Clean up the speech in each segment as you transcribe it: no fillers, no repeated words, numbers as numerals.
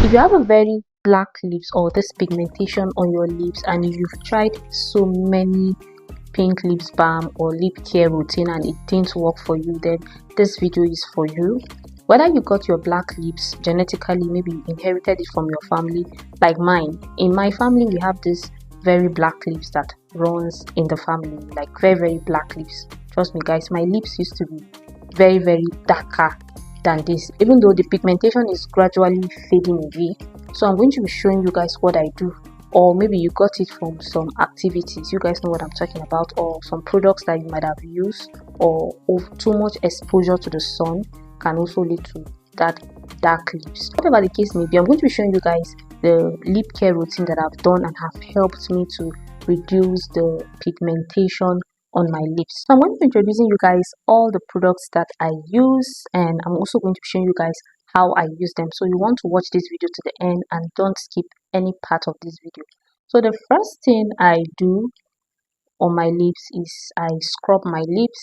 If you have a very black lips or this pigmentation on your lips and you've tried so many pink lips balm or lip care routine and it didn't work for you, then this video is for you. Whether you got your black lips genetically, maybe you inherited it from your family, like mine. In my family, we have this very black lips that runs in the family, like very black lips. Trust me guys, my lips used to be very darker than this, even though the pigmentation is gradually fading away. So I'm going to be showing you guys what I do, or maybe you got it from some activities, you guys know what I'm talking about, or some products that you might have used, or too much exposure to the sun can also lead to that dark lips. Whatever the case may be, I'm going to be showing you guys the lip care routine that I've done and have helped me to reduce the pigmentation on my lips. So I'm going to be introducing you guys all the products that I use, and I'm also going to be showing you guys how I use them. So you want to watch this video to the end and don't skip any part of this video. So the first thing I do on my lips is I scrub my lips.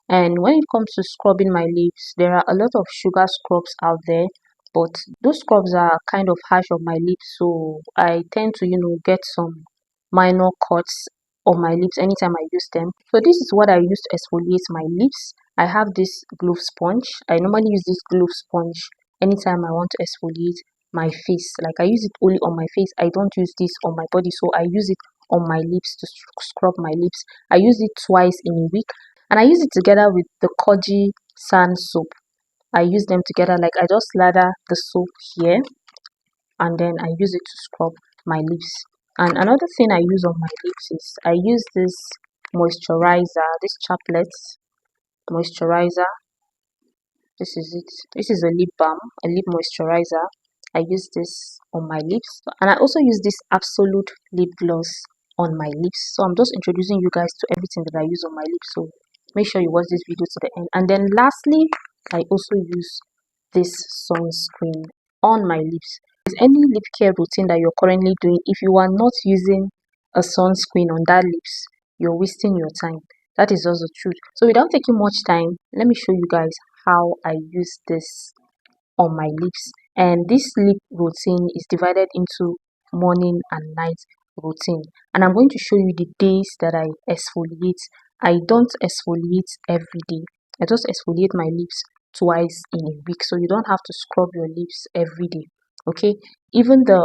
And when it comes to scrubbing my lips, there are a lot of sugar scrubs out there, but those scrubs are kind of harsh on my lips, so I tend to get some minor cuts on my lips anytime I use them. So this is what I use to exfoliate my lips. I have this glove sponge. I normally use this glove sponge anytime I want to exfoliate my face. Like, I use it only on my face. I don't use this on my body, so I use it on my lips to scrub my lips. I use it twice in a week, and I use it together with the Koji sand soap. I use them together. Like, I just lather the soap here and then I use it to scrub my lips. And another thing I use on my lips is I use this moisturizer, this Chapet moisturizer. This is it. This is a lip balm, a lip moisturizer. I use this on my lips, and I also use this Absolute lip gloss on my lips. So I'm just introducing you guys to everything that I use on my lips, so make sure you watch this video to the end. And then lastly, I also use this sunscreen on my lips. Is any lip care routine that you're currently doing, if you are not using a sunscreen on that lips, you're wasting your time. That is also the truth. So without taking much time, let me show you guys how I use this on my lips. And this lip routine is divided into morning and night routine, and I'm going to show you the days that I exfoliate. I don't exfoliate every day. I just exfoliate my lips twice in a week, so you don't have to scrub your lips every day. Okay, even the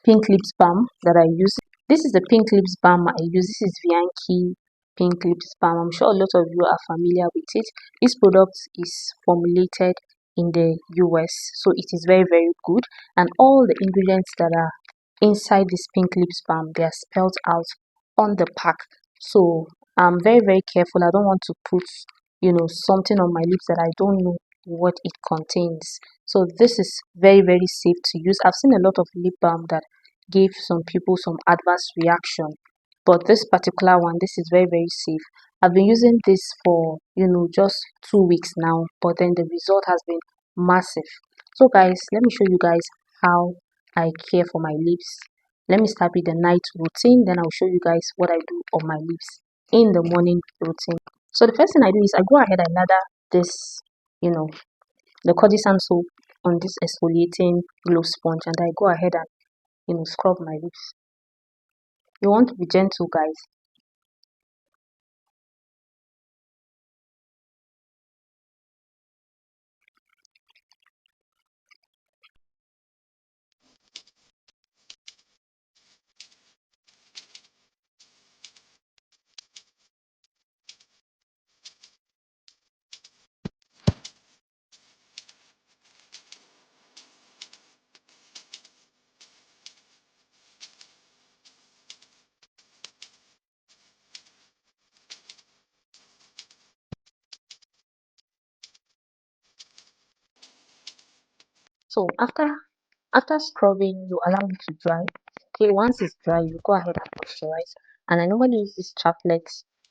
pink lips balm that I use, this is the pink lips balm I use. This is Vianke pink lips balm. I'm sure a lot of you are familiar with it. This product is formulated in the US, so it is very good, and all the ingredients that are inside this pink lips balm, they are spelled out on the pack. So I'm very careful. I don't want to put something on my lips that I don't know what it contains. So this is very safe to use. I've seen a lot of lip balm that gave some people some adverse reaction, but this particular one, this is very safe. I've been using this for just 2 weeks now, but then the result has been massive. So guys, let me show you guys how I care for my lips. Let me start with the night routine, then I'll show you guys what I do on my lips in the morning routine. So the first thing I do is I go ahead and lather this, the Koji sand soap on this exfoliating glove sponge, and I go ahead and scrub my lips. You want to be gentle, guys. So after scrubbing, you allow it to dry. Okay, once it's dry, you go ahead and moisturize. And I normally use this Chaplet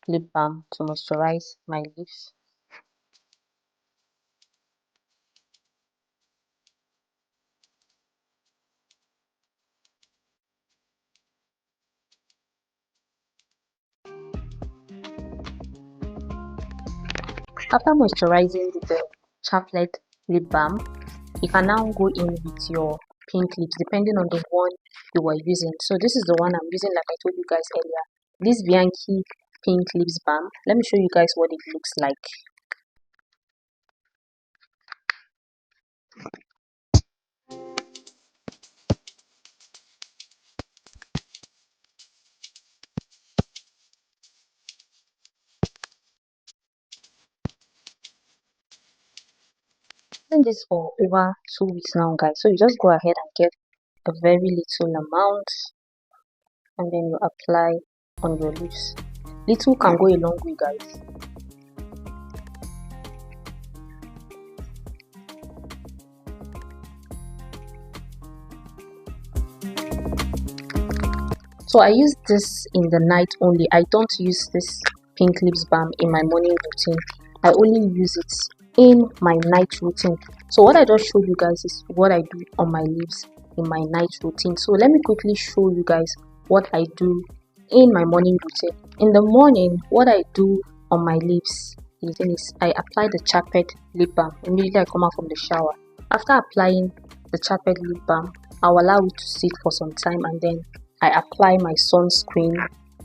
lip balm to moisturize my lips. After moisturizing with the Chaplet lip balm, you can now go in with your pink lips depending on the one you were using. So this is the one I'm using, like I told you guys earlier, this Vianke pink lips balm. Let me show you guys what it looks like. I've been this for over 2 weeks now, guys, so you just go ahead and get a very little amount and then you apply on your lips. Little can go a long way, guys. So I use this in the night only. I don't use this pink lips balm in my morning routine. I only use it in my night routine. So what I just showed you guys is what I do on my lips in my night routine. So let me quickly show you guys what I do in my morning routine. In the morning, what I do on my lips is I apply the Chapet lip balm immediately I come out from the shower. After applying the Chapet lip balm, I'll allow it to sit for some time and then I apply my sunscreen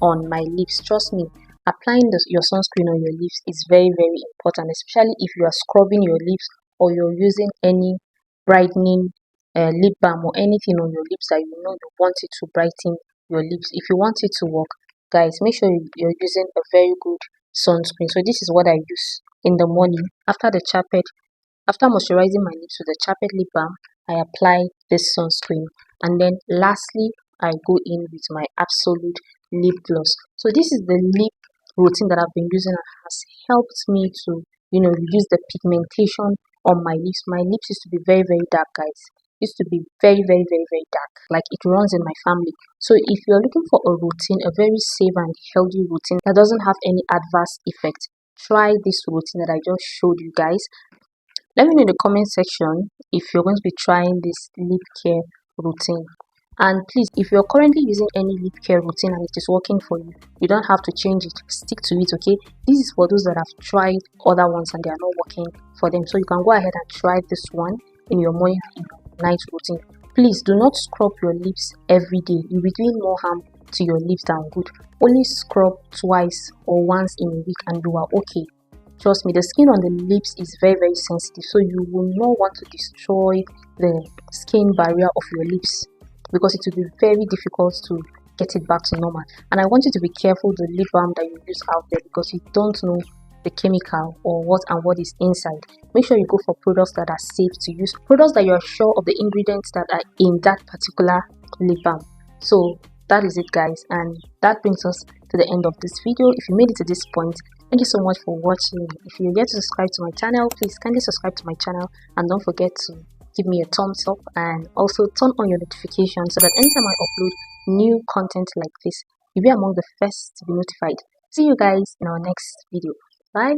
on my lips. Trust me, applying your sunscreen on your lips is very, very important, especially if you are scrubbing your lips or you're using any brightening lip balm or anything on your lips that you know you want it to brighten your lips. If you want it to work, guys, make sure you're using a very good sunscreen. So this is what I use in the morning after the Chapet. After moisturizing my lips with the Chapet lip balm, I apply this sunscreen, and then lastly I go in with my absolute lip gloss. So this is the lip routine that I've been using and has helped me to reduce the pigmentation on my lips. My lips used to be very, very dark, guys. Used to be very, very, very, very dark, like it runs in my family. So if you're looking for a routine, a very safe and healthy routine that doesn't have any adverse effect, try this routine that I just showed you guys. Let me know in the comment section if you're going to be trying this lip care routine. And please, if you're currently using any lip care routine and it is working for you, you don't have to change it. Stick to it, okay? This is for those that have tried other ones and they are not working for them. So you can go ahead and try this one in your morning and night routine. Please do not scrub your lips every day. You'll be doing more harm to your lips than good. Only scrub twice or once in a week and you are okay. Trust me, the skin on the lips is very, very sensitive, so you will not want to destroy the skin barrier of your lips because it will be very difficult to get it back to normal. And I want you to be careful the lip balm that you use out there because you don't know the chemical or what is inside. Make sure you go for products that are safe to use, products that you are sure of the ingredients that are in that particular lip balm. So that is it, guys, and that brings us to the end of this video. If you made it to this point, thank you so much for watching. If you're yet to subscribe to my channel, please kindly subscribe to my channel and don't forget to give me a thumbs up and also turn on your notifications so that anytime I upload new content like this, you'll be among the first to be notified. See you guys in our next video. Bye.